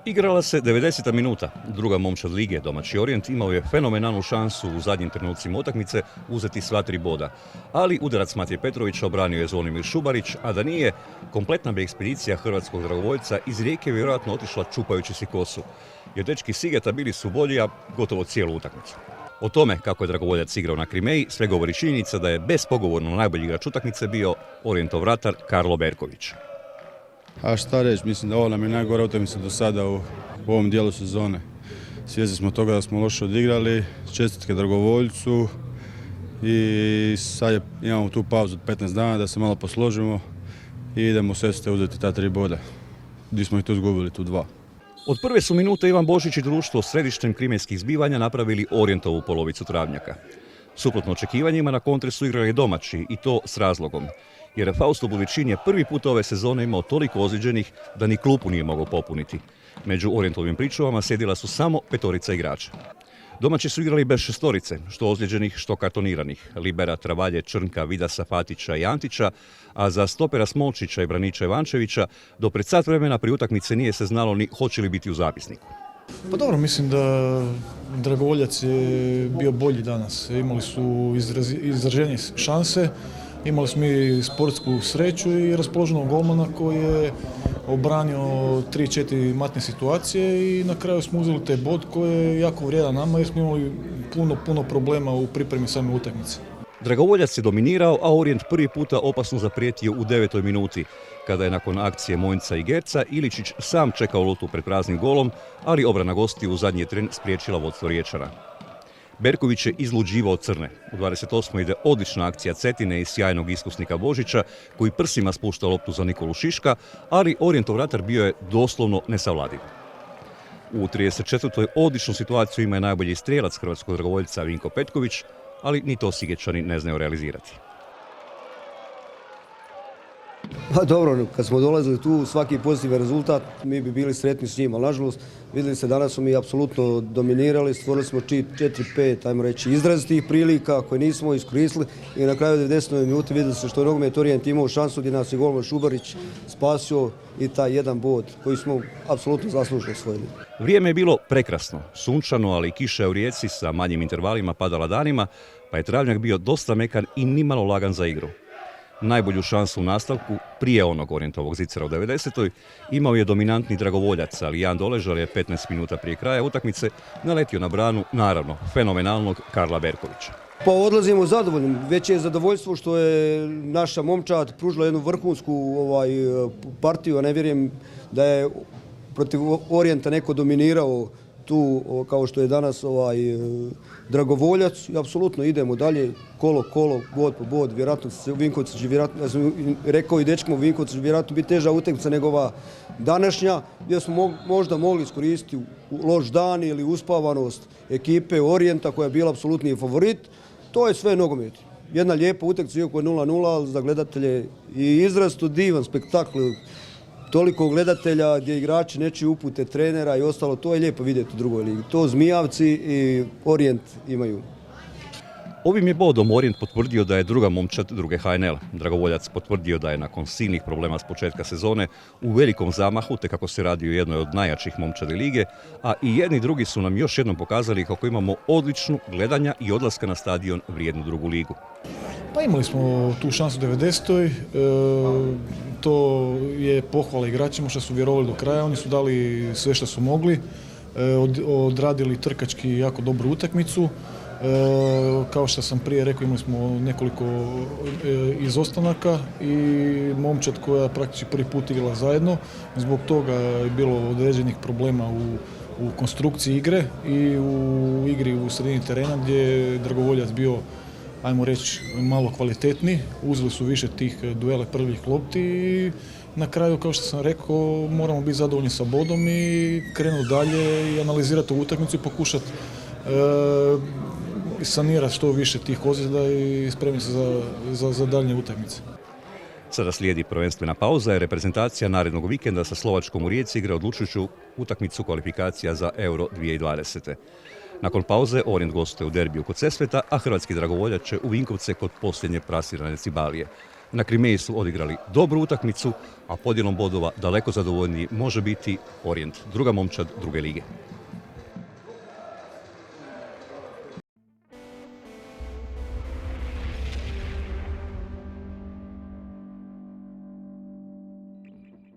Igrala se 90. minuta. Druga momčad lige, domaći Orijent, imao je fenomenalnu šansu u zadnjim trenucima utakmice uzeti sva 3 boda. Ali udarac Matije Petrovića obranio je Zvonimir Šubarić, a da nije, kompletna bi ekspedicija hrvatskog dragovoljca iz Rijeke vjerojatno otišla čupajući si kosu. Jer dečki Sigeta bili su bolji, a gotovo cijelu utakmicu. O tome kako je dragovoljac igrao na Krimeji sve govori činjenica da je bespogovorno najbolji igrač utakmice bio Orijentov vratar Karlo Berković. A šta reći, mislim da ovo nam je najgora utakmica do sada u ovom dijelu sezone. Svjesni smo toga da smo loše odigrali, čestitke dragovoljcu i sad imamo tu pauzu od 15 dana da se malo posložimo i idemo sve uzeti ta 3 boda. Gdje smo ih tu izgubili, tu 2. Od prve su minute Ivan Božić i društvo središtem krimejskih zbivanja napravili Orijentovu polovicu travnjaka. Suprotno očekivanjima na kontri su igrali domaći i to s razlogom. Jer Fausto Buličin je prvi put ove sezone imao toliko ozlijeđenih da ni klupu nije mogao popuniti. Među Orijentovim pričuvama sjedila su samo 5 igrača. Domaći su igrali bez 6, što ozlijeđenih, što kartoniranih. Libera, Travalje, Črnka, Vidasa, Fatića i Antića, a za stopera Smolčića i Branića Ivančevića do pred sat vremena pri utakmici nije se znalo ni hoće li biti u zapisniku. Pa dobro, mislim da dragovoljac je bio bolji danas. Imali su izraženije šanse. Imali smo i sportsku sreću i raspoloženog golmana koji je obranio 3-4 matne situacije i na kraju smo uzeli taj bod koji je jako vrijedan nama jer smo imali puno problema u pripremi same utakmice. Dragovoljac je dominirao, a Orijent prvi puta opasno zaprijetio u 9. minuti, kada je nakon akcije Mojnca i Gerca Iličić sam čekao lutu pred praznim golom, ali obrana gostiju u zadnji tren spriječila vodstvo Riječana. Berković je izluđivao crne. U 28. ide odlična akcija Cetine i sjajnog iskusnika Božića, koji prsima spušta loptu za Nikolu Šiška, ali Orijentov vratar bio je doslovno nesavladiv. U 34. odličnu situaciju ima je najbolji strijelac hrvatskog dragovoljca Vinko Petković, ali ni to Sigečani ne znaju realizirati. Pa dobro, kad smo dolazili tu, svaki pozitivan rezultat, mi bi bili sretni s njim, ali nažalost vidjeli se danas smo mi apsolutno dominirali, stvorili smo 4-5, ajmo reći, izrazitih prilika koje nismo iskoristili i na kraju 90. minute vidjeli se što je nogomet Orijent imao šansu gdje nas je golman Šubarić spasio i taj jedan bod koji smo apsolutno zaslužno osvojili. Vrijeme je bilo prekrasno, sunčano, ali kiša je u Rijeci sa manjim intervalima padala danima, pa je travnjak bio dosta mekan i nimalo lagan za igru. Najbolju šansu u nastavku, prije onog Orijentovog zicera u 90. imao je dominantni dragovoljac, ali Jan Doležal je 15 minuta prije kraja utakmice naletio na branu, naravno, fenomenalnog Karla Berkovića. Pa odlazimo zadovoljni. Već je zadovoljstvo što je naša momčad pružila jednu vrhunsku partiju, a ne vjerujem da je protiv Orijenta neko dominirao tu kao što je danas dragovoljac i apsolutno idemo dalje, kolo, bod po bod, vjerojatno Vinkovci će vjerojatno, ja sam rekao i dečkima, Vinkovci će vjerojatno biti teža utakmica nego ova današnja, gdje smo možda mogli iskoristiti loš dan ili uspavanost ekipe Orijenta koja je bila apsolutni favorit. To je sve nogomet. Jedna lijepa utakmica, iako je 0-0, ali za gledatelje i izrazito divan spektakl. Toliko gledatelja gdje igrači nečije upute trenera i ostalo, to je lijepo vidjeti u drugoj ligi. To Zmijavci i Orijent imaju. Ovim je bodom Orijent potvrdio da je druga momčad druge HNL. Dragovoljac potvrdio da je nakon silnih problema s početka sezone u velikom zamahu, te kako se radi o jednoj od najjačih momčadi lige, a i jedni i drugi su nam još jednom pokazali kako imamo odličnu gledanja i odlaska na stadion vrijednu drugu ligu. Pa imali smo tu šansu u 90. To je pohvala igračima što su vjerovali do kraja, oni su dali sve što su mogli, odradili trkački jako dobru utakmicu. Kao što sam prije rekao, imali smo nekoliko izostanaka i momčad koja praktički prvi put igrala zajedno. Zbog toga je bilo određenih problema u konstrukciji igre i u igri u sredini terena gdje je dragovoljac bio, ajmo reći, malo kvalitetni. Uzeli su više tih duela prvih lopti i na kraju, kao što sam rekao, moramo biti zadovoljni sa bodom i krenuti dalje i analizirati ovu utakmicu i pokušati sanirati što više tih ozljeda i spremiti se za daljnje utakmice. Sada slijedi prvenstvena pauza, jer reprezentacija narednog vikenda sa Slovačkom u Rijeci igra odlučujuću utakmicu kvalifikacija za Euro 2020. Nakon pauze Orijent gostuje u derbiju kod Sesveta, a hrvatski dragovoljac će u Vinkovce kod posljednje plasirane Cibalije. Na Krimeji su odigrali dobru utakmicu, a podjelom bodova daleko zadovoljniji može biti Orijent, druga momčad druge lige.